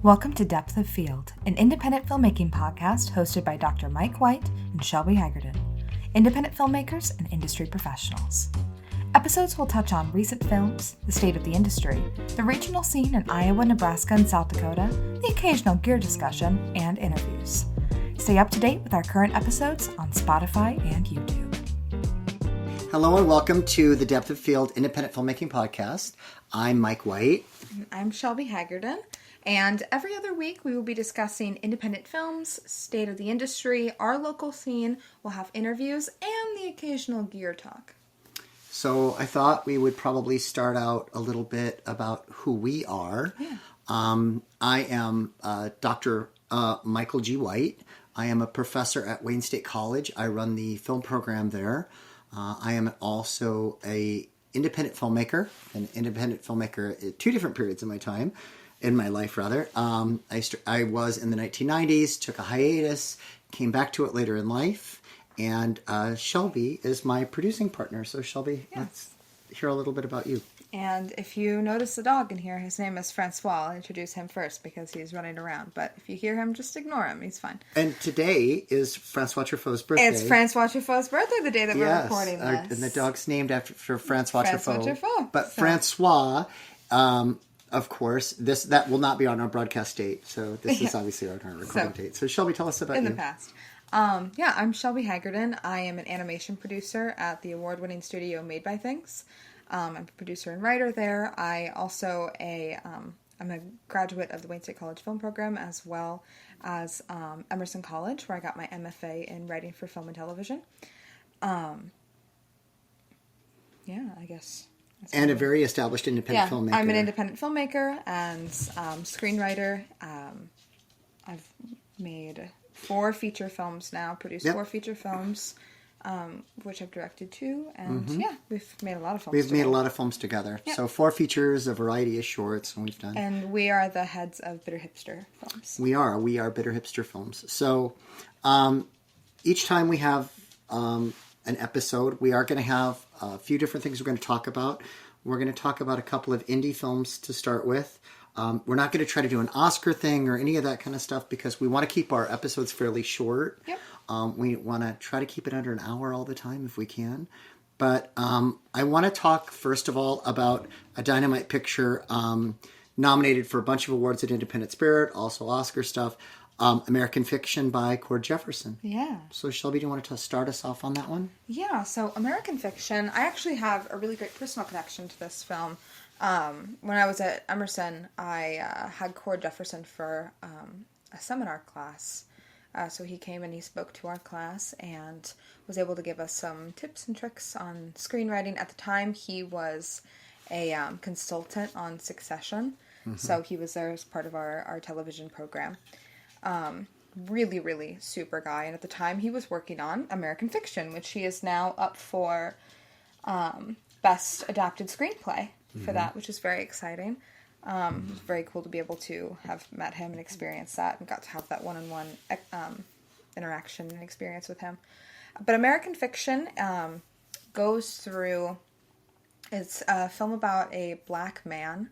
Welcome to Depth of Field, an independent filmmaking podcast hosted by Dr. Mike White and Shelby Hagerden, independent filmmakers and industry professionals. Episodes will touch on recent films, the state of the industry, the regional scene in Iowa, Nebraska, and South Dakota, the occasional gear discussion, and interviews. Stay up to date with our current episodes on Spotify and YouTube. Hello and welcome to the Depth of Field Independent Filmmaking Podcast. I'm Mike White. I'm Shelby Hagerden. And every other week, we will be discussing independent films, state of the industry, our local scene. We'll have interviews and the occasional gear talk. So I thought we would probably start out a little bit about who we are. Yeah. I am Dr. Michael G. White. I am a professor at Wayne State College. I run the film program there. I am also an independent filmmaker at two different periods of my time. In my life, rather. I was in the 1990s, took a hiatus, came back to it later in life, and Shelby is my producing partner. So Shelby, Let's hear a little bit about you. And if you notice the dog in here, his name is Francois. I'll introduce him first because he's running around. But if you hear him, just ignore him. He's fine. And today is Francois Truffaut's birthday. It's Francois Truffaut's birthday, the day that we're recording this. And the dog's named after Francois Truffaut. But so. Francois... of course, that will not be on our broadcast date, so this is obviously on our recording date. So Shelby, tell us about you. In the past. I'm Shelby Hagerden. I am an animation producer at the award-winning studio Made by Things. I'm a producer and writer there. I also I'm a graduate of the Wayne State College film program, as well as Emerson College, where I got my MFA in writing for film and television. I guess... And a very established independent filmmaker. I'm an independent filmmaker and screenwriter. I've made 4 feature films now, produced 4 feature films, which I've directed 2. And we've made a lot of films We've made a lot of films together. Yep. So 4 features, a variety of shorts, and we've done. And we are the heads of Bitter Hipster Films. We are Bitter Hipster Films. So each time we have... an episode, we are going to have a few different things we're going to talk about. We're going to talk about a couple of indie films to start with. We're not going to try to do an Oscar thing or any of that kind of stuff because we want to keep our episodes fairly short. Yep. We want to try to keep it under an hour all the time if we can. But I want to talk, first of all, about a dynamite picture nominated for a bunch of awards at Independent Spirit, also Oscar stuff. American Fiction by Cord Jefferson. Yeah. So Shelby, do you want to start us off on that one? Yeah, so American Fiction, I actually have a really great personal connection to this film. When I was at Emerson, I had Cord Jefferson for a seminar class. So he came and he spoke to our class and was able to give us some tips and tricks on screenwriting. At the time, he was a consultant on Succession. Mm-hmm. So he was there as part of our television program. Really, really super guy. And at the time he was working on American Fiction, which he is now up for Best Adapted Screenplay for that, which is very exciting. It was very cool to be able to have met him and experienced that and got to have that one-on-one interaction and experience with him. But American Fiction goes through... It's a film about a black man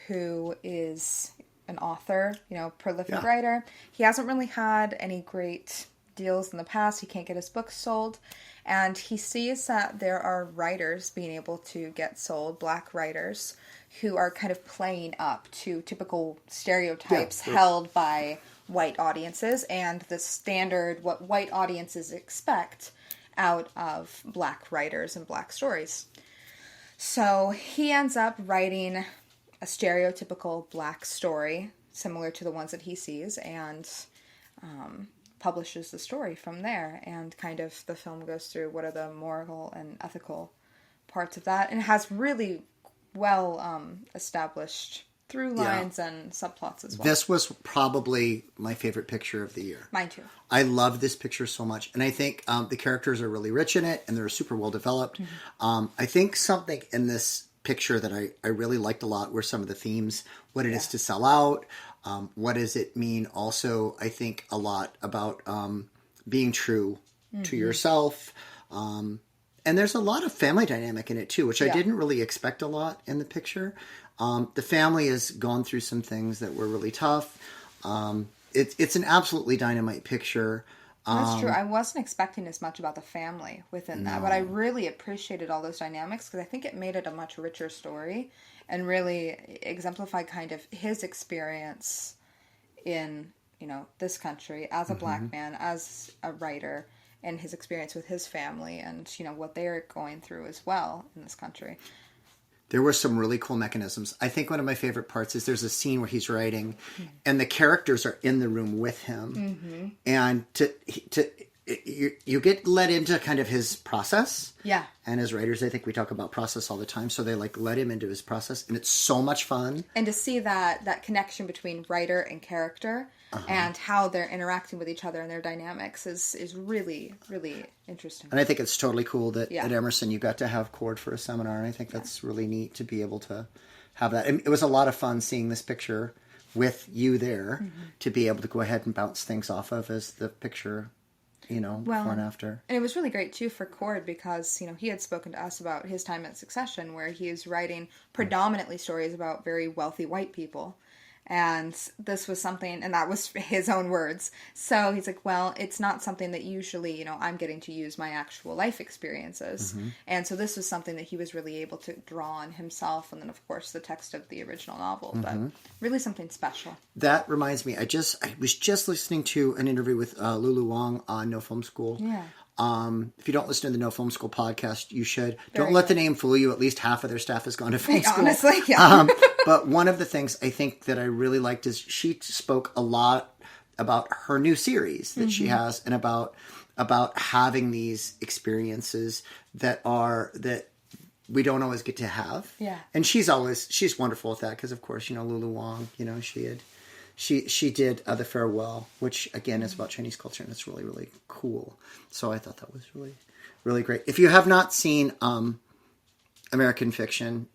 who is... an author, prolific writer. He hasn't really had any great deals in the past. He can't get his books sold. And he sees that there are writers being able to get sold, black writers, who are kind of playing up to typical stereotypes held by white audiences and the standard, what white audiences expect out of black writers and black stories. So he ends up writing a stereotypical black story, similar to the ones that he sees, and publishes the story from there. And kind of the film goes through what are the moral and ethical parts of that, and it has really well established through lines and subplots as well. This was probably my favorite picture of the year. Mine too. I love this picture so much, and I think the characters are really rich in it, and they're super well developed. Mm-hmm. I think something in this picture that I really liked a lot were some of the themes, what it is to sell out, what does it mean also, I think a lot about being true to yourself, and there's a lot of family dynamic in it too, which I didn't really expect a lot in the picture. The family has gone through some things that were really tough. It's an absolutely dynamite picture. That's true. I wasn't expecting as much about the family within that, but I really appreciated all those dynamics because I think it made it a much richer story and really exemplified kind of his experience in, this country as a black man, as a writer, and his experience with his family and, what they're going through as well in this country. There were some really cool mechanisms. I think one of my favorite parts is there's a scene where he's writing and the characters are in the room with him. And you get let into kind of his process. Yeah. And as writers, I think we talk about process all the time. So they let him into his process and it's so much fun. And to see that connection between writer and character and how they're interacting with each other and their dynamics is really, really interesting. And I think it's totally cool that at Emerson you got to have Cord for a seminar. And I think that's really neat to be able to have that. And it was a lot of fun seeing this picture with you there to be able to go ahead and bounce things off of as the picture, before and after. And it was really great too for Cord because, he had spoken to us about his time at Succession where he is writing predominantly stories about very wealthy white people. And this was something, and that was his own words. So he's like, well, it's not something that usually, I'm getting to use my actual life experiences. And so this was something that he was really able to draw on himself. And then, of course, the text of the original novel. But really something special. That reminds me, I was just listening to an interview with Lulu Wang on No Film School. Yeah. If you don't listen to the No Film School podcast, you should. Don't let the name fool you. At least half of their staff has gone to film school. Honestly, yeah. But one of the things I think that I really liked is she spoke a lot about her new series that she has and about having these experiences that we don't always get to have. Yeah. And she's wonderful at that because, of course, Lulu Wang, she did The Farewell, which, again, is about Chinese culture, and it's really, really cool. So I thought that was really, really great. If you have not seen American Fiction,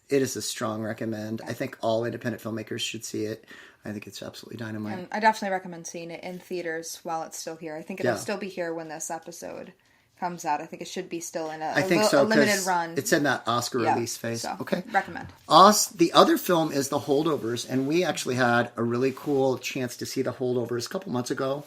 it is a strong recommend. I think all independent filmmakers should see it. I think it's absolutely dynamite. And I definitely recommend seeing it in theaters while it's still here. I think it'll still be here when this episode comes out. I think it should be still in a limited run. It's in that Oscar release phase. So, okay. Recommend. The other film is The Holdovers, and we actually had a really cool chance to see The Holdovers a couple months ago.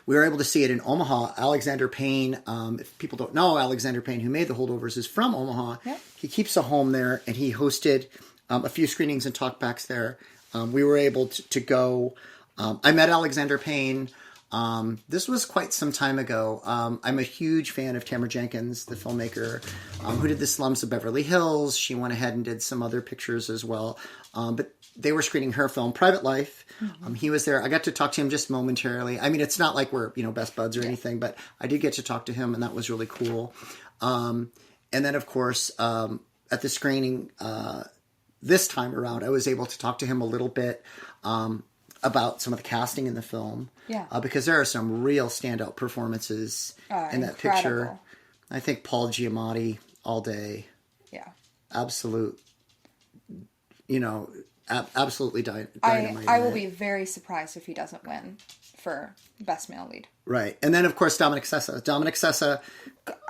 We were able to see it in Omaha. Alexander Payne, if people don't know, Alexander Payne, who made The Holdovers, is from Omaha. Yep. He keeps a home there, and he hosted a few screenings and talkbacks there. We were able to go. I met Alexander Payne. This was quite some time ago. I'm a huge fan of Tamara Jenkins, the filmmaker, who did The Slums of Beverly Hills. She went ahead and did some other pictures as well. But they were screening her film, Private Life. He was there. I got to talk to him just momentarily. I mean, it's not like we're, best buds or anything, but I did get to talk to him, and that was really cool. And then, of course, at the screening this time around, I was able to talk to him a little bit about some of the casting in the film. Yeah. Because there are some real standout performances in that picture. I think Paul Giamatti all day. Yeah. Absolute, absolutely dynamite. I will be very surprised if he doesn't win for Best Male Lead. Right. And then, of course, Dominic Sessa. Dominic Sessa.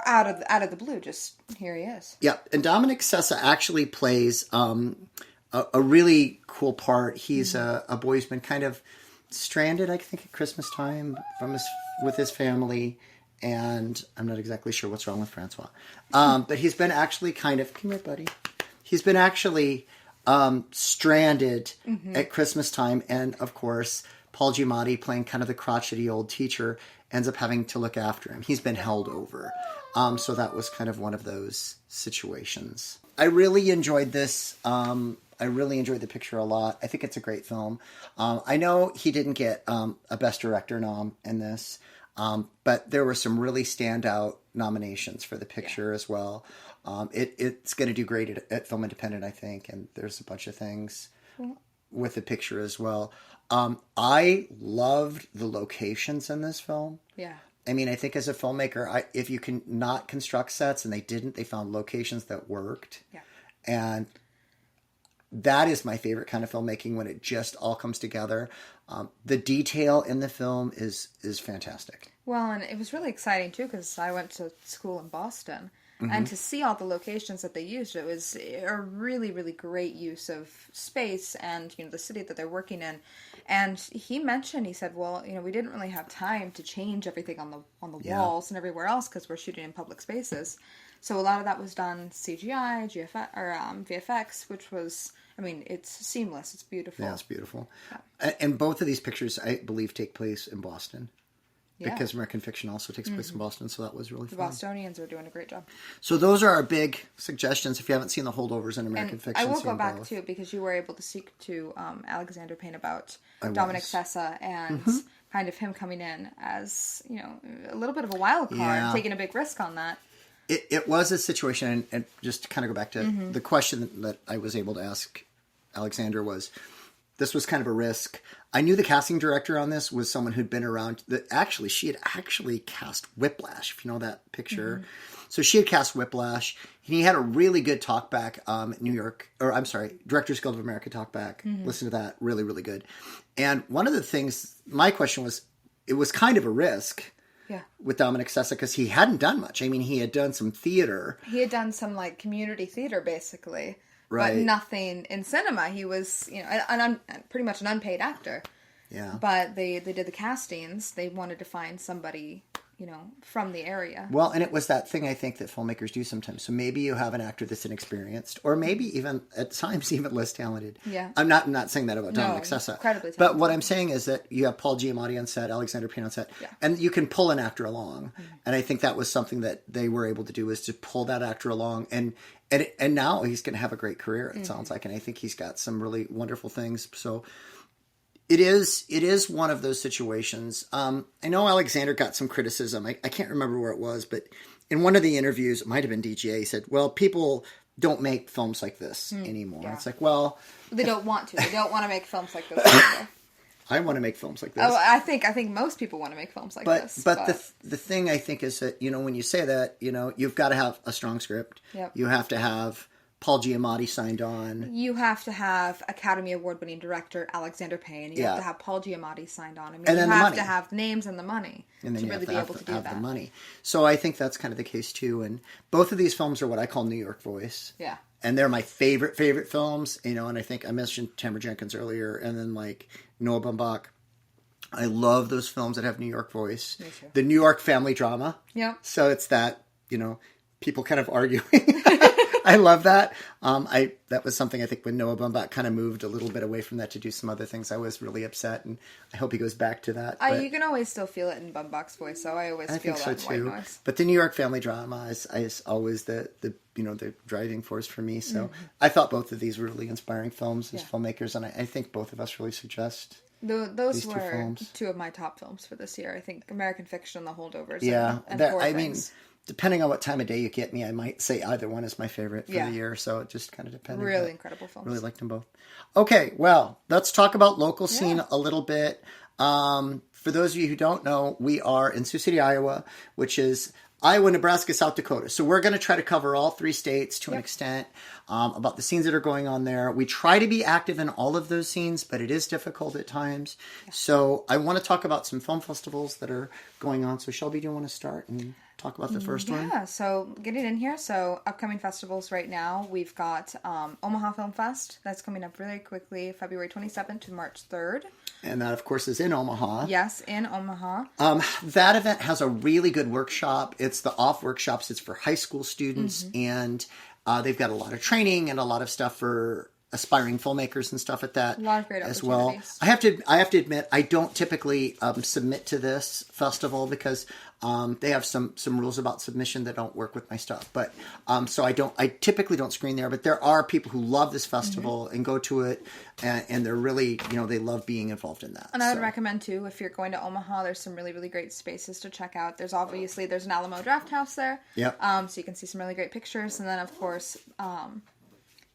Out of the blue, just here he is. Yeah. And Dominic Sessa actually plays a really cool part. He's a boy who's been kind of stranded, I think, at Christmas time with his family. And I'm not exactly sure what's wrong with Francois. But he's been actually come here, buddy. He's been actually stranded at Christmas time. And, of course, Paul Giamatti, playing kind of the crotchety old teacher, ends up having to look after him. He's been held over. So that was kind of one of those situations. I really enjoyed this. I really enjoyed the picture a lot. I think it's a great film. I know he didn't get a Best Director nom in this, but there were some really standout nominations for the picture as well. It's going to do great at Film Independent, I think, and there's a bunch of things with the picture as well. I loved the locations in this film. Yeah. I mean, I think as a filmmaker, if you can not construct sets, and they didn't, they found locations that worked. Yeah. And that is my favorite kind of filmmaking, when it just all comes together. The detail in the film is fantastic. Well, and it was really exciting too, because I went to school in Boston, And to see all the locations that they used, it was a really, really great use of space and, the city that they're working in. And he said, well, we didn't really have time to change everything on the walls and everywhere else because we're shooting in public spaces. So a lot of that was done CGI, VFX, which was, it's seamless. It's beautiful. Yeah, it's beautiful. Yeah. And both of these pictures, I believe, take place in Boston. Yeah. Because American Fiction also takes place in Boston, so that was really fun. The Bostonians are doing a great job. So those are our big suggestions. If you haven't seen the Holdovers in American Fiction, I will go back too, because you were able to speak to Alexander Payne about Dominic Sessa and kind of him coming in as a little bit of a wild card, taking a big risk on that. It was a situation, and just to kind of go back to the question that I was able to ask Alexander was, this was kind of a risk. I knew the casting director on this was someone who'd been around. She had actually cast Whiplash, if you know that picture. So she had cast Whiplash. And he had a really good talkback, Directors Guild of America talkback. Listen to that. Really, really good. And one of the things, my question was, it was kind of a risk. Yeah. With Dominic Sessa, because he hadn't done much. He had done some theater. He had done some community theater, basically. Right. But nothing in cinema. He was, pretty much an unpaid actor. Yeah. But they did the castings. They wanted to find somebody, from the area. Well, and it was that thing I think that filmmakers do sometimes. So maybe you have an actor that's inexperienced, or maybe even at times even less talented. Yeah. I'm not saying that about Dominic Sessa. Incredibly talented. But what I'm saying is that you have Paul Giamatti on set, Alexander Payne on set, and you can pull an actor along. And I think that was something that they were able to do, is to pull that actor along. And now he's going to have a great career, it sounds like. And I think he's got some really wonderful things. So it is one of those situations. I know Alexander got some criticism. I can't remember where it was, but in one of the interviews, it might have been DGA, he said, well, people don't make films like this anymore. Yeah. It's like, well... They don't want to. They don't want to make films like this anymore. I want to make films like this. Oh, I think most people want to make films like this. But the thing I think is that, when you say that, you've got to have a strong script. Yep. You have to have Paul Giamatti signed on. You have to have Academy Award-winning director Alexander Payne. You have to have Paul Giamatti signed on. And then you have to have names and the money to really be able to do that. The money. So I think that's kind of the case too. And both of these films are what I call New York voice. Yeah. And they're my favorite films. And I think I mentioned Tamara Jenkins earlier, and then Noah Baumbach. I love those films that have New York voice. Me too. The New York family drama. Yeah. So it's that, people kind of arguing. I love that. That was something I think when Noah Baumbach kind of moved a little bit away from that to do some other things, I was really upset, and I hope he goes back to that. You can always still feel it in Baumbach's voice, so I always feel that in White Noise. But the New York family drama is always the driving force for me. So I thought both of these were really inspiring films as filmmakers, and I think both of us really suggest. Those were two of my top films for this year. I think American Fiction, The Holdovers, and Poor Things. Depending on what time of day you get me, I might say either one is my favorite for the year. So it just kind of depends. Really incredible films. Really liked them both. Okay, well, let's talk about local scene a little bit. For those of you who don't know, we are in Sioux City, Iowa, which is Iowa, Nebraska, South Dakota. So we're going to try to cover all three states to an extent, about the scenes that are going on there. We try to be active in all of those scenes, but it is difficult at times. Yeah. So I want to talk about some film festivals that are going on. So Shelby, do you want to start and talk about the first one? Yeah, so getting in here. So upcoming festivals right now, we've got Omaha Film Fest. That's coming up really quickly, February 27th to March 3rd. And that, of course, is in Omaha. Yes, in Omaha. That event has a really good workshop. It's the off workshops. It's for high school students, and they've got a lot of training and a lot of stuff for aspiring filmmakers and stuff at that. A lot of great as well. opportunities. I have to admit, I don't typically submit to this festival because they have some rules about submission that don't work with my stuff. But so I typically don't screen there. But there are people who love this festival and go to it, and they're really, they love being involved in that. And I would recommend too, if you're going to Omaha, there's some really, really great spaces to check out. There's an Alamo Draft House there. Yep. So you can see some really great pictures, and then of course,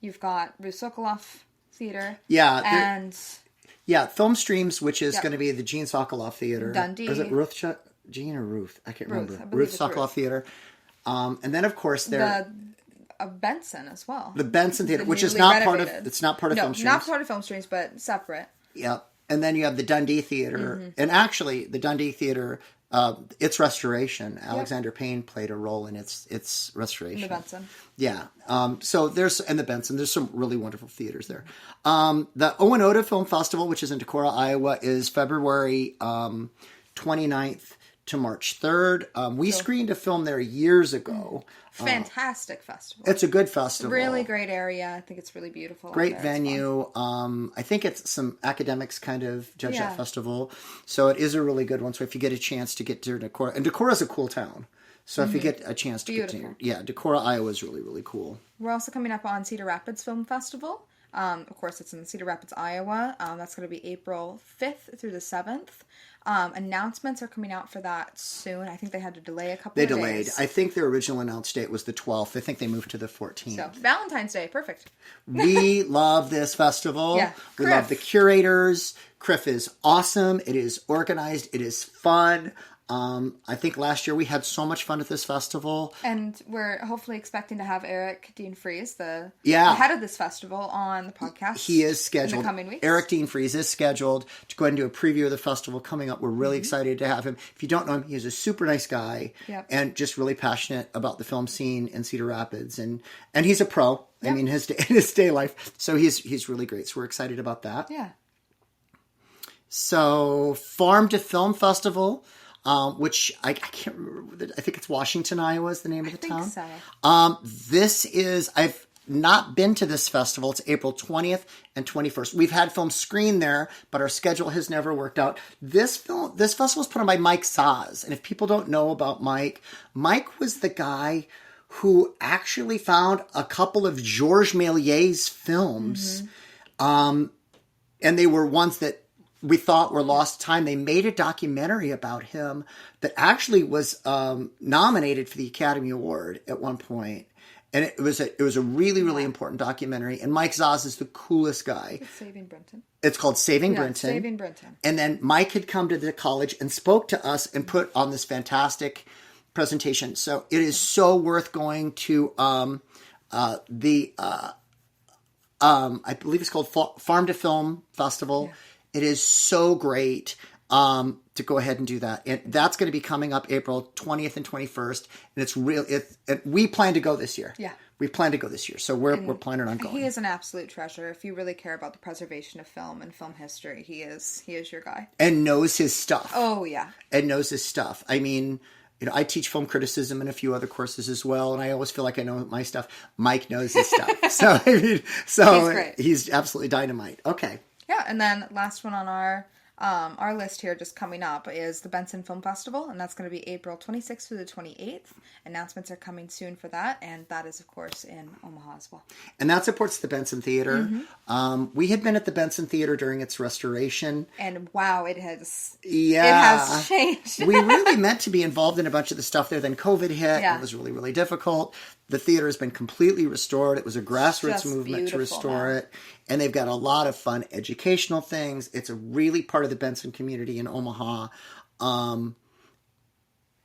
you've got Ruth Sokoloff Theater. Yeah. And Film Streams, which is going to be the Gene Sokoloff Theater. Dundee. Or is it Gene or Ruth? I can't remember. Ruth Sokoloff Theater. And then, of course, there... Benson as well. The Benson Theater, which is not part of... It's not part of Film Streams. Not part of Film Streams, but separate. Yep. And then you have the Dundee Theater. And actually, the Dundee Theater its restoration. Alexander Payne played a role in its restoration. The Benson. Yeah. So and the Benson, there's some really wonderful theaters there. The Owen Film Festival, which is in Decorah, Iowa, is February 29th to March 3rd. We screened a film there years ago. Fantastic festival. It's a good festival. Really great area. I think it's really beautiful. Great venue. I think it's some academics kind of judge that festival. So it is a really good one. So if you get a chance to get to Decorah, and Decorah is a cool town. So if you get a chance to get to, Decorah, Iowa is really, really cool. We're also coming up on Cedar Rapids Film Festival. Of course, it's in Cedar Rapids, Iowa. That's going to be April 5th through the 7th. Announcements are coming out for that soon. I think they had to delay a couple of days. They delayed. I think their original announced date was the 12th. I think they moved to the 14th. So, Valentine's Day. Perfect. We love this festival. Yeah. We love the curators. Criff is awesome. It is organized. It is fun. I think last year we had so much fun at this festival. And we're hopefully expecting to have Eric Dean Fries, the head of this festival, on the podcast. He is scheduled. In the coming weeks. Eric Dean Fries is scheduled to go ahead and do a preview of the festival coming up. We're really excited to have him. If you don't know him, he is a super nice guy and just really passionate about the film scene in Cedar Rapids. And he's a pro. I mean, in his day life. So he's really great. So we're excited about that. Yeah. So Farm to Film Festival. Which I can't remember. I think it's Washington, Iowa is the name of the town. I think so. I've not been to this festival. It's April 20th and 21st. We've had films screened there, but our schedule has never worked out. This festival is put on by Mike Saz. And if people don't know about Mike was the guy who actually found a couple of Georges Méliès's films. And they were ones that we thought were lost time. They made a documentary about him that actually was nominated for the Academy Award at one point. And it was a really, really important documentary. And Mike Zaz is the coolest guy. It's Saving Brenton. It's called Saving Brenton. Saving Brenton. And then Mike had come to the college and spoke to us and put on this fantastic presentation. So it is so worth going to I believe it's called Farm to Film Festival. Yeah. It is so great to go ahead and do that. And that's going to be coming up April 20th and 21st. And it's real. We plan to go this year. Yeah. We plan to go this year. So we're planning on going. He is an absolute treasure. If you really care about the preservation of film and film history, he is your guy. And knows his stuff. Oh, yeah. And knows his stuff. I mean, I teach film criticism and a few other courses as well, and I always feel like I know my stuff. Mike knows his stuff. So he's great. He's absolutely dynamite. Okay. Yeah, and then last one on our list here just coming up is the Benson Film Festival, and that's going to be April 26th through the 28th. Announcements are coming soon for that, and that is, of course, in Omaha as well. And that supports the Benson Theater. We had been at the Benson Theater during its restoration. And wow, it has changed. We really meant to be involved in a bunch of the stuff there. Then COVID hit. Yeah. It was really, really difficult. The theater has been completely restored. It was a grassroots movement to restore it. And they've got a lot of fun educational things. It's a really part of the Benson community in Omaha.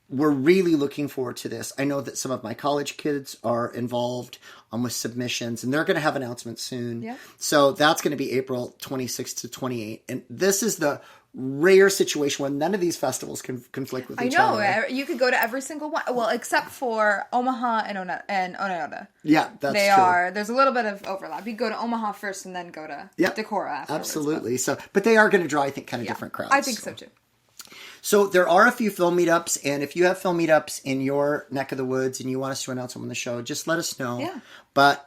We're really looking forward to this. I know that some of my college kids are involved with submissions, and they're going to have announcements soon. Yeah. So that's going to be April 26th to 28th. And this is the rare situation when none of these festivals can conflict with each other. I know. You could go to every single one. Well, except for Omaha and Oneonta. Yeah, that's true. There's a little bit of overlap. You go to Omaha first and then go to Decorah afterwards. Absolutely. But they are going to draw, I think, kind of different crowds. I think so too. So there are a few film meetups, and if you have film meetups in your neck of the woods and you want us to announce them on the show, just let us know. Yeah. But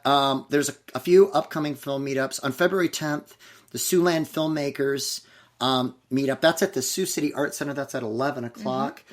there's a few upcoming film meetups. On February 10th, the Siouxland Filmmakers meetup. That's at the Sioux City Art Center. That's at 11 o'clock.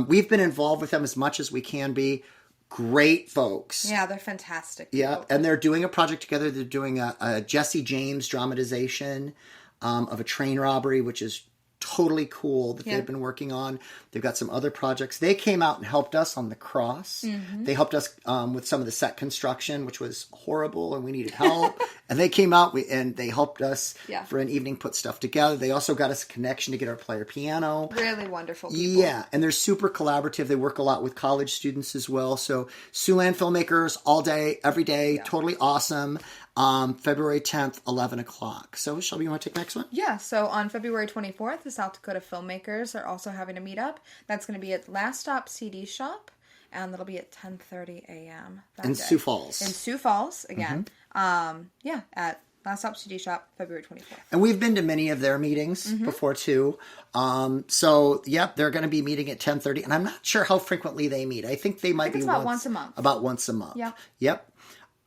We've been involved with them as much as we can be. Great folks. Yeah, they're fantastic. Yeah, and they're doing a project together. They're doing a Jesse James dramatization of a train robbery, which is totally cool that they've been working on. They've got some other projects. They came out and helped us on The Cross. They helped us with some of the set construction, which was horrible, and we needed help. And they came out and they helped us for an evening put stuff together. They also got us a connection to get our player piano. Really wonderful people. Yeah, and they're super collaborative. They work a lot with college students as well. So Siouxland Filmmakers all day, every day, totally awesome. February 10th, 11 o'clock. So, Shelby, you want to take the next one? Yeah, so on February 24th, the South Dakota filmmakers are also having a meetup. That's going to be at Last Stop CD Shop, and that'll be at 10:30 a.m. In Sioux Falls. In Sioux Falls, again. Yeah, at Last Stop CD Shop, February 24th. And we've been to many of their meetings before, too. So, yep, they're going to be meeting at 10:30. And I'm not sure how frequently they meet. I think they might be about once a month. About once a month. Yeah. Yep.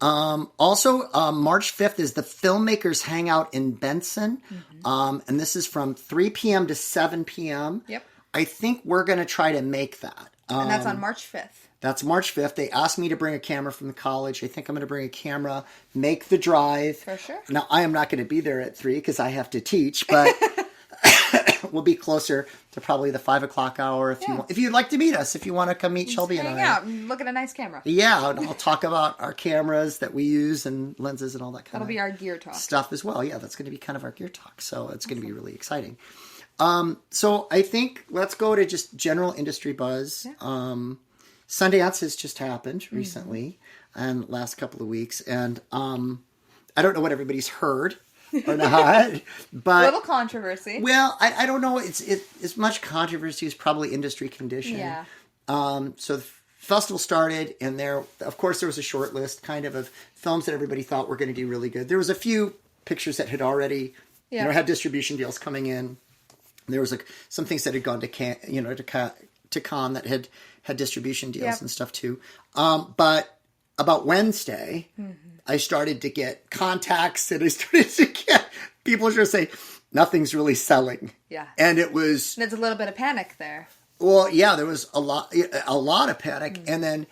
Also, March 5th is the Filmmakers Hangout in Benson. And this is from 3 p.m. to 7 p.m. Yep. I think we're going to try to make that. And that's on March 5th. That's March 5th. They asked me to bring a camera from the college. I think I'm going to bring a camera, make the drive. For sure. Now, I am not going to be there at 3 because I have to teach, but we'll be closer to probably the 5 o'clock hour if you'd like to meet us, if you want to come meet Shelby and I. Yeah, look at a nice camera. Yeah, and I'll talk about our cameras that we use and lenses and all that kind That'll be our gear talk. Stuff as well. Yeah, that's going to be kind of our gear talk. So it's going to be really exciting. So I think let's go to just general industry buzz. Yeah. Sundance has just happened recently and last couple of weeks. And I don't know what everybody's heard or not. But a little controversy. Well, I don't know. It's as much controversy as probably industry condition. Yeah. So the festival started and of course, there was a short list kind of films that everybody thought were going to do really good. There was a few pictures that had already had distribution deals coming in. There was some things that had gone to Cannes that had distribution deals and stuff too. But about Wednesday, I started to get contacts and I started to get people just say nothing's really selling. Yeah, and there's a little bit of panic there. Well, yeah, there was a lot of panic, and then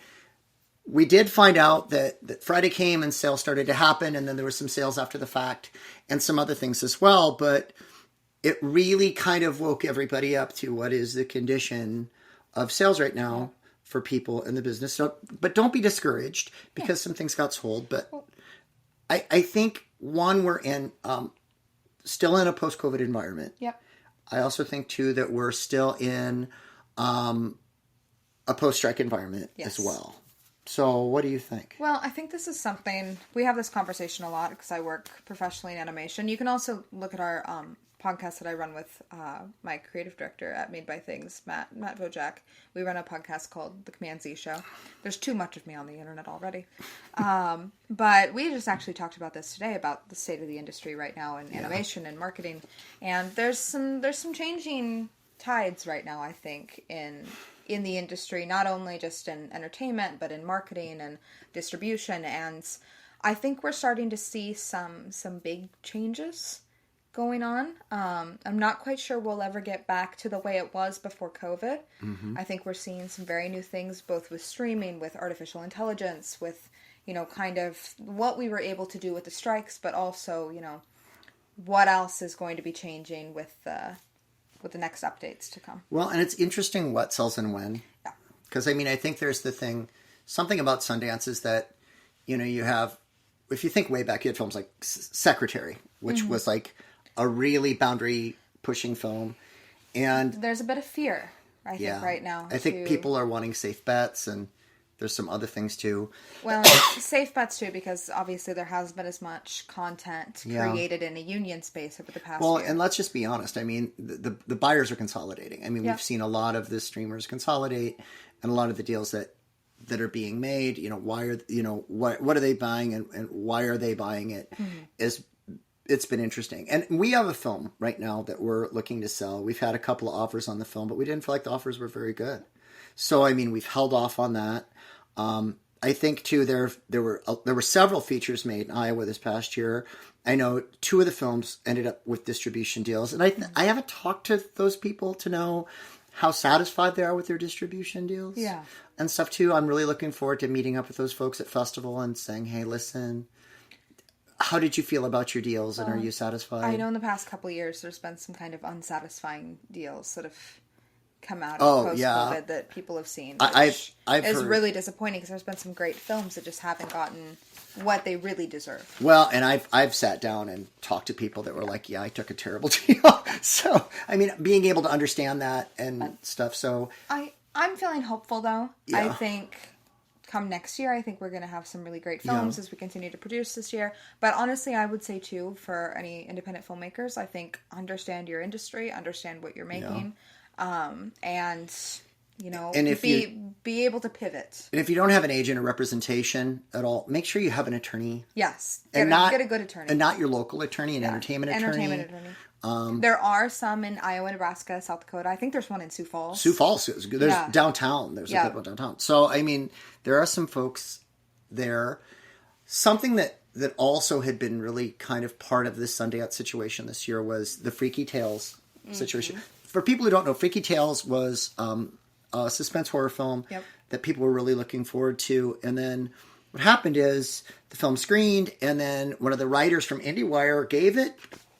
we did find out that Friday came and sales started to happen, and then there were some sales after the fact and some other things as well, but it really kind of woke everybody up to what is the condition of sales right now for people in the business. So, but don't be discouraged because some things got sold. But I think, one, we're still in a post-COVID environment. Yep. I also think, too, that we're still in a post-strike environment as well. So what do you think? Well, I think this is something, we have this conversation a lot because I work professionally in animation. You can also look at our podcast that I run with my creative director at Made by Things, Matt Vojak. We run a podcast called The Command Z Show. There's too much of me on the internet already. But we just actually talked about this today, about the state of the industry right now in animation and marketing. And there's some changing tides right now, I think, in the industry, not only just in entertainment, but in marketing and distribution. And I think we're starting to see some big changes going on. I'm not quite sure we'll ever get back to the way it was before COVID. I think we're seeing some very new things, both with streaming, with artificial intelligence, with, kind of what we were able to do with the strikes, but also, what else is going to be changing with the next updates to come. Well, and it's interesting what sells and when. Yeah. Because, I think there's something about Sundance is that, you have, if you think way back, you had films like Secretary, which was like a really boundary-pushing film. And there's a bit of fear, I think, right now. I think people are wanting safe bets, and there's some other things, too. Well, safe bets, too, because obviously there hasn't been as much content created in a union space over the past year. Well, and let's just be honest. The buyers are consolidating. We've seen a lot of the streamers consolidate, and a lot of the deals that are being made, why are, what are they buying and why are they buying it it's been interesting. And we have a film right now that we're looking to sell. We've had a couple of offers on the film, but we didn't feel like the offers were very good. So, we've held off on that. I think, too, there were several features made in Iowa this past year. I know 2 of the films ended up with distribution deals. And I haven't talked to those people to know how satisfied they are with their distribution deals. Yeah. And stuff, too. I'm really looking forward to meeting up with those folks at festival and saying, hey, listen, how did you feel about your deals, and are you satisfied? I know in the past couple of years there's been some kind of unsatisfying deals that have come out of post-COVID that people have seen, which I've is heard. Really disappointing because there's been some great films that just haven't gotten what they really deserve. Well, and I've sat down and talked to people that were like, I took a terrible deal. So, being able to understand that and stuff, so... I'm feeling hopeful, though. Yeah. I think come next year, I think we're going to have some really great films as we continue to produce this year. But honestly, I would say too, for any independent filmmakers, I think understand your industry, understand what you're making, and and if be able to pivot. And if you don't have an agent or representation at all, make sure you have an attorney. Yes, get a good attorney, and not your local attorney, an entertainment attorney. There are some in Iowa, Nebraska, South Dakota. I think there's one in Sioux Falls. Sioux Falls. There's downtown. There's a good one downtown. So, I mean, there are some folks there. Something that also had been really kind of part of this Sundance situation this year was the Freaky Tales situation. For people who don't know, Freaky Tales was a suspense horror film that people were really looking forward to. And then what happened is the film screened, and then one of the writers from IndieWire gave it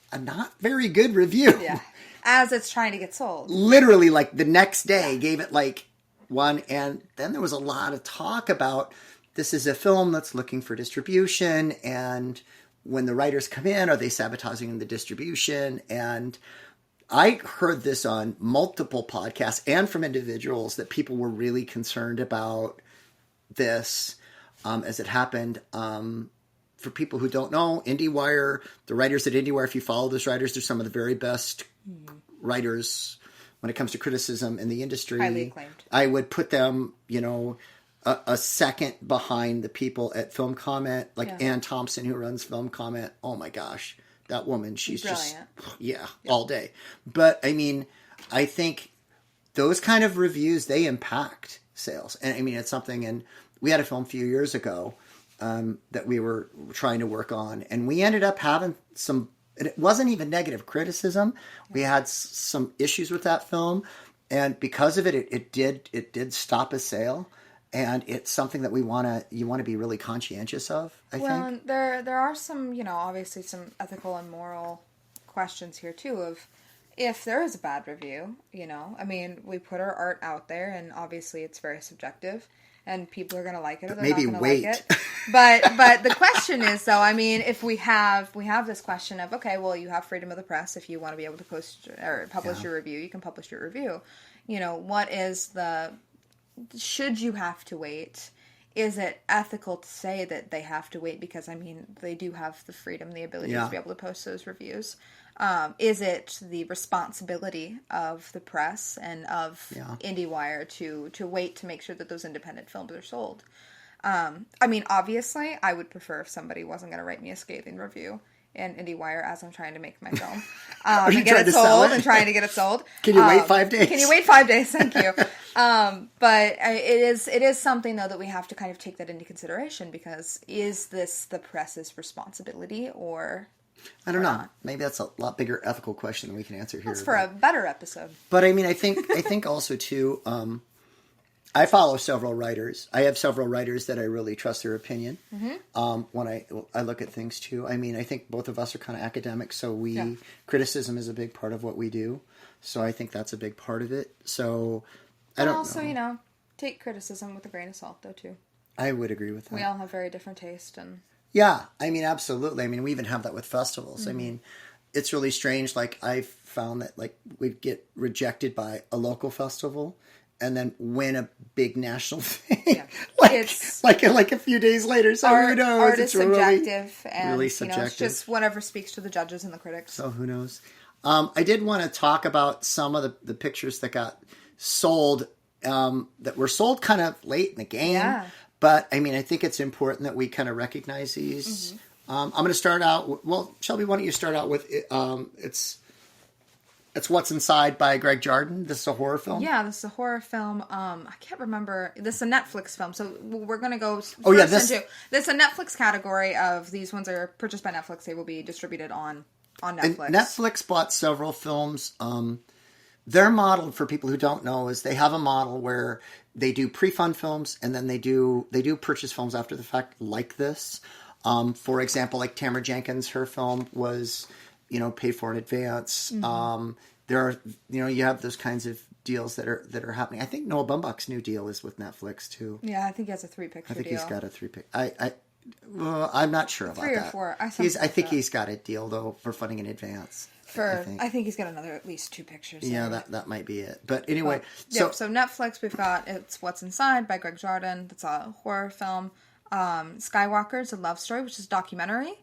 a not very good review. Yeah. As it's trying to get sold. Literally, like, the next day, gave it, like, one. And then there was a lot of talk about this is a film that's looking for distribution. And when the writers come in, are they sabotaging the distribution? And I heard this on multiple podcasts and from individuals that people were really concerned about this as it happened. For people who don't know, IndieWire, the writers at IndieWire, if you follow those writers, they're some of the very best writers when it comes to criticism in the industry. Highly acclaimed. I would put them, a second behind the people at Film Comment, like Ann Thompson, who runs Film Comment. Oh my gosh, that woman, she's brilliant. All day. But I mean, I think those kind of reviews, they impact sales. And I mean, it's something, and we had a film a few years ago that we were trying to work on, and we ended up having some, and it wasn't even negative criticism. We had some issues with that film, and because of it, it did stop a sale, and it's something that you want to be really conscientious of, I think. Well, there are some, obviously some ethical and moral questions here too of if there is a bad review, I mean, we put our art out there, and obviously it's very subjective. And people are going to like it, or they're not going to like it. But the question is, though, I mean, if we have this question of, okay, well, you have freedom of the press. If you want to be able to post or publish your review, you can publish your review. What is should you have to wait? Is it ethical to say that they have to wait? Because, I mean, they do have the freedom, the ability to be able to post those reviews. Is it the responsibility of the press and of IndieWire to wait to make sure that those independent films are sold? I mean, obviously, I would prefer if somebody wasn't going to write me a scathing review in IndieWire as I'm trying to make my film and get it sold and trying to get it sold. Can you wait 5 days? Can you wait 5 days? Thank you. But it is something, though, that we have to kind of take that into consideration, because is this the press's responsibility or... I don't know. Maybe that's a lot bigger ethical question than we can answer here. That's for a better episode. But I mean, I think also too, I follow several writers. I have several writers that I really trust their opinion. When I look at things too. I mean, I think both of us are kind of academics, so criticism is a big part of what we do. So I think that's a big part of it. So I don't know. Also, take criticism with a grain of salt, though, too. I would agree with that. We all have very different taste and... Yeah, I mean, absolutely. I mean, we even have that with festivals. I mean, it's really strange. Like, I found that, like, we'd get rejected by a local festival and then win a big national thing. Yeah. like a few days later. So who knows? Art is subjective. Really subjective. It's just whatever speaks to the judges and the critics. So who knows? I did want to talk about some of the pictures that got sold, that were sold kind of late in the game. Yeah. But, I mean, I think it's important that we kind of recognize these. I'm going to start out... Well, Shelby, why don't you start out with... It's What's Inside by Greg Jarden. This is a horror film? Yeah, this is a horror film. I can't remember. This is a Netflix film, so we're going to go... This is a Netflix category of... These ones are purchased by Netflix. They will be distributed on Netflix. And Netflix bought several films. Their model, for people who don't know, is they have a model where they do pre-fund films and then they do purchase films after the fact, like this. For example, like Tamara Jenkins, her film was, paid for in advance. There are, you have those kinds of deals that are happening. I think Noah Baumbach's new deal is with Netflix too. Yeah, I think he has a 3-picture deal. I think he's got a 3-pick. I'm not sure about 3 or that. 4. I think he's got a deal though for funding in advance. I think he's got another at least 2 pictures. Yeah, there. that might be it. But anyway, so Netflix, we've got It's What's Inside by Greg Jardin. That's a horror film. Skywalker's a love story, which is a documentary.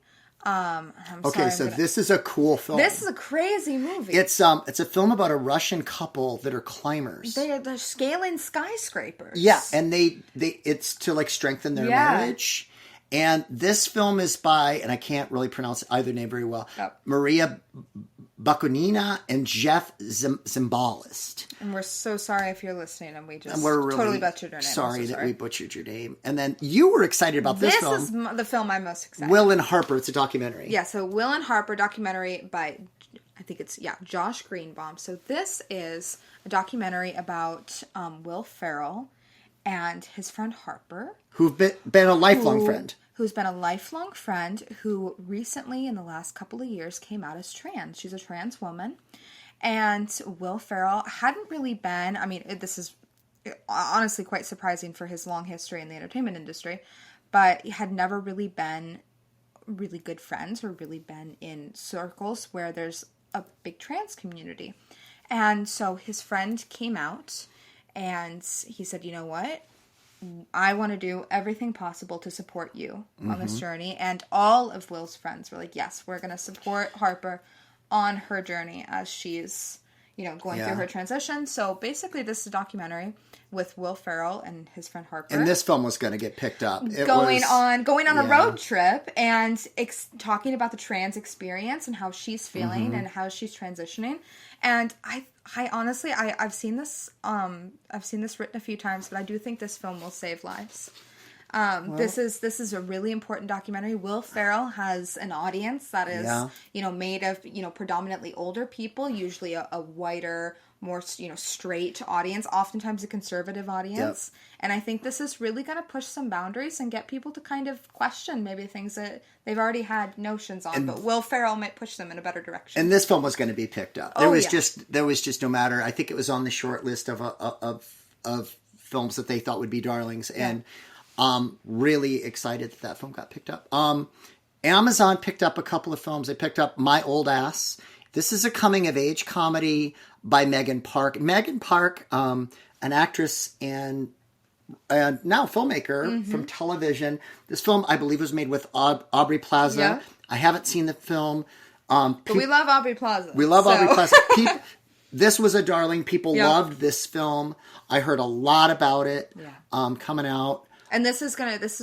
This is a cool film. This is a crazy movie. It's a film about a Russian couple that are climbers. They're scaling skyscrapers. Yeah, and they it's to like strengthen their marriage. And this film is by, and I can't really pronounce either name very well, Maria Bakunina and Jeff Zimbalist. And we're so sorry if you're listening and we just really totally butchered your name. Sorry that we butchered your name. And then you were excited about this film. This is the film I'm most excited. Will and Harper. It's a documentary. Yeah, so Will and Harper documentary by, I think it's, Josh Greenbaum. So this is a documentary about Will Ferrell and his friend Harper. Who've been a lifelong friend. Who's been a lifelong friend who recently, in the last couple of years, came out as trans. She's a trans woman. And Will Ferrell hadn't really been, I mean, this is honestly quite surprising for his long history in the entertainment industry, but he had never really been really good friends or really been in circles where there's a big trans community. And so his friend came out and he said, you know what? I want to do everything possible to support you on this journey. And all of Will's friends were like, yes, we're going to support Harper on her journey as she's, going through her transition. So basically this is a documentary with Will Ferrell and his friend Harper. And this film was going to get picked up. Going on a road trip and talking about the trans experience and how she's feeling and how she's transitioning. And I honestly, I've seen this written a few times, but I do think this film will save lives. This is a really important documentary. Will Ferrell has an audience that is, made of, predominantly older people, usually a whiter, more, straight audience, oftentimes a conservative audience. Yep. And I think this is really going to push some boundaries and get people to kind of question maybe things that they've already had notions on. But Will Ferrell might push them in a better direction. And this film was going to be picked up. There was just no matter. I think it was on the short list of films that they thought would be darlings. And really excited that film got picked up. Amazon picked up a couple of films. They picked up My Old Ass. This is a coming-of-age comedy by Megan Park. Megan Park, an actress and now filmmaker from television. This film, I believe, was made with Aubrey Plaza. Yeah. I haven't seen the film. But we love Aubrey Plaza. Aubrey Plaza. This was a darling. People loved this film. I heard a lot about it coming out. And this is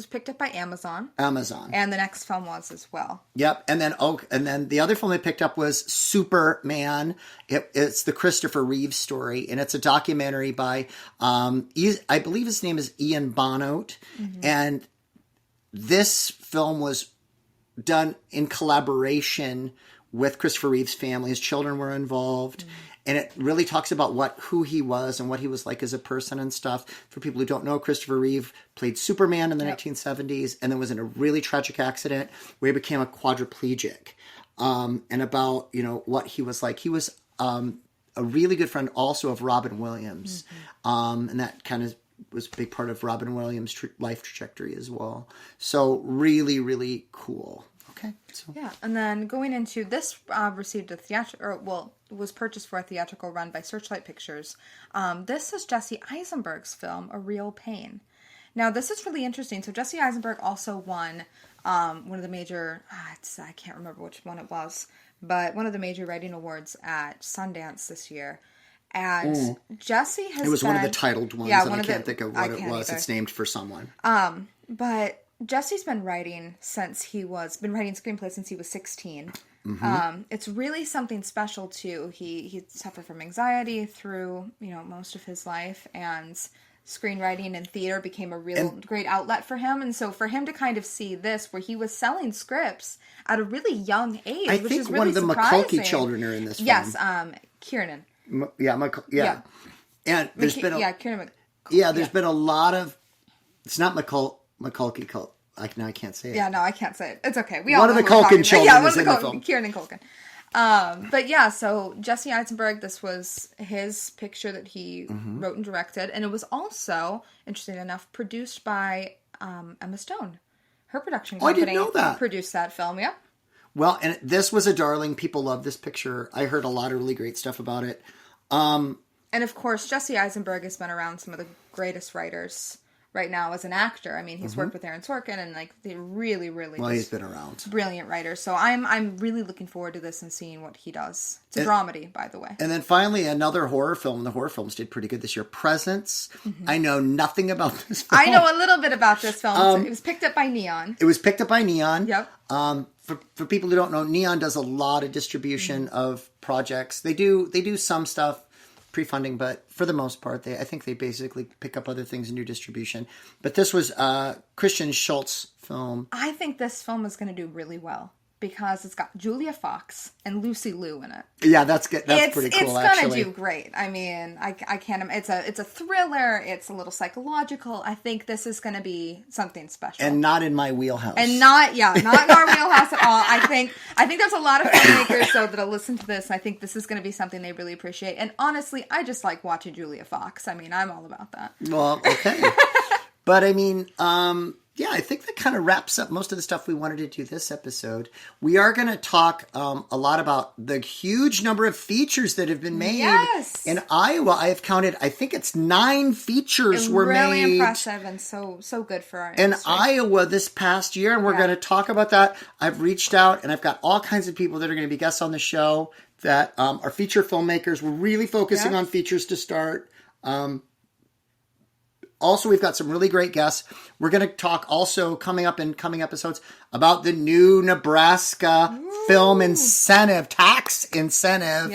picked up by Amazon. And the next film was as well. Yep. And then the other film they picked up was Superman. It's the Christopher Reeve story, and it's a documentary by I believe his name is Ian Bonnoat. And this film was done in collaboration with Christopher Reeve's family. His children were involved. And it really talks about who he was and what he was like as a person and stuff. For people who don't know, Christopher Reeve played Superman in the 1970s and then was in a really tragic accident where he became a quadriplegic. And about, what he was like. He was a really good friend also of Robin Williams. And that kind of was a big part of Robin Williams' life trajectory as well. So really, really cool. Okay. So. Yeah, and then going into this, received a was purchased for a theatrical run by Searchlight Pictures. This is Jesse Eisenberg's film, A Real Pain. Now, this is really interesting. So Jesse Eisenberg also won one of the major, I can't remember which one it was, but one of the major writing awards at Sundance this year. And Jesse has It was one of the titled ones, and I can't think of what it was. Either. It's named for someone. But Jesse's been writing screenplays since he was 16. It's really something special too. He suffered from anxiety through, most of his life, and screenwriting and theater became a great outlet for him. And so for him to kind of see this, where he was selling scripts at a really young age, I think one of the McCulkey children are in this film. Yes, Kiernan. Yeah. And there's been Kiernan. There's been a lot of. It's not McCulkey. I can't say it. Yeah, no, I can't say it. It's okay. One of the Culkin children is in the film. Kieran Culkin. But yeah, so Jesse Eisenberg, this was his picture that he wrote and directed. And it was also, interesting enough, produced by Emma Stone her production Oh, I company didn't know that. produced that film. Yep. Well, and this was a darling. People love this picture. I heard a lot of really great stuff about it. And of course, Jesse Eisenberg has been around some of the greatest writers right now as an actor. I mean, he's worked with Aaron Sorkin and like they really, really He's been around. Brilliant writers. So I'm really looking forward to this and seeing what he does. It's a dramedy, by the way. And then finally, another horror film. The horror films did pretty good this year. Presence. I know nothing about this film. I know a little bit about this film. It was picked up by Neon. It was picked up by Neon. Yep. For people who don't know, Neon does a lot of distribution of projects. They do some stuff pre-funding, but for the most part, I think they basically pick up other things and do distribution. But this was Christian Schultz's film. I think this film is going to do really well because it's got Julia Fox and Lucy Liu in it. Yeah, that's good. That's pretty cool. It's actually. going to do great. I mean, I can't. It's a thriller. It's a little psychological. I think this is going to be something special, and not in my wheelhouse. And not in our wheelhouse at all. I think there's a lot of filmmakers though that'll listen to this. And I think this is going to be something they really appreciate. And honestly, I just like watching Julia Fox. I mean, I'm all about that. Well, okay, but I mean, yeah, I think that kind of wraps up most of the stuff we wanted to do this episode. We are going to talk a lot about the huge number of features that have been made in Iowa. I have counted, I think it's 9 features were made. Really impressive and so good for our in industry. Iowa this past year, and we're going to talk about that. I've reached out, and I've got all kinds of people that are going to be guests on the show that are feature filmmakers. We're really focusing on features to start. Also, we've got some really great guests. We're going to talk also coming up in coming episodes about the new Nebraska film tax incentive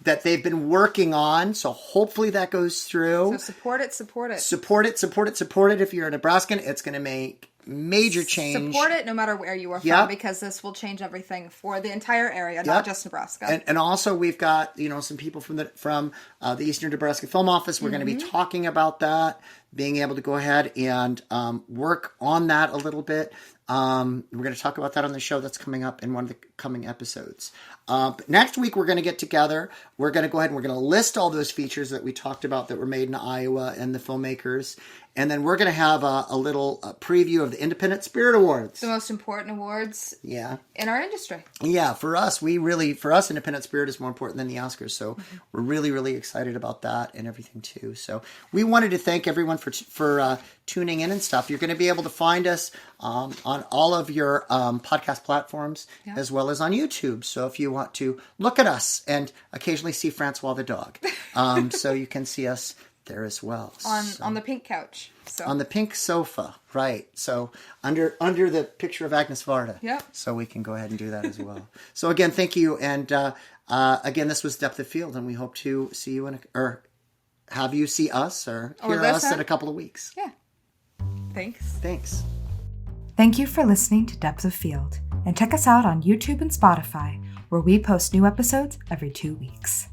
that they've been working on. So hopefully that goes through. So support it. Support it. If you're a Nebraskan, it's going to make major change. Support it no matter where you are from, because this will change everything for the entire area, not just Nebraska. And also we've got some people from the Eastern Nebraska Film Office. We're going to be talking about that, being able to go ahead and work on that a little bit. We're going to talk about that on the show that's coming up in one of the coming episodes. But next week, we're going to get together. We're going to go ahead and we're going to list all those features that we talked about that were made in Iowa and the filmmakers. And then we're going to have a little preview of the Independent Spirit Awards. The most important awards in our industry. Yeah, for us, Independent Spirit is more important than the Oscars. So we're really, really excited about that and everything too. So we wanted to thank everyone for tuning in and stuff. You're going to be able to find us on all of your podcast platforms as well as on YouTube. So if you want to look at us and occasionally see Francois the dog, so you can see us there as well. On the pink couch. So. On the pink sofa, right. So under the picture of Agnes Varda. Yep. So we can go ahead and do that as well. So again, thank you. And again, this was Depth of Field, and we hope to see you or have you see us or hear us in a couple of weeks. Yeah. Thanks. Thank you for listening to Depth of Field, and check us out on YouTube and Spotify, where we post new episodes every 2 weeks.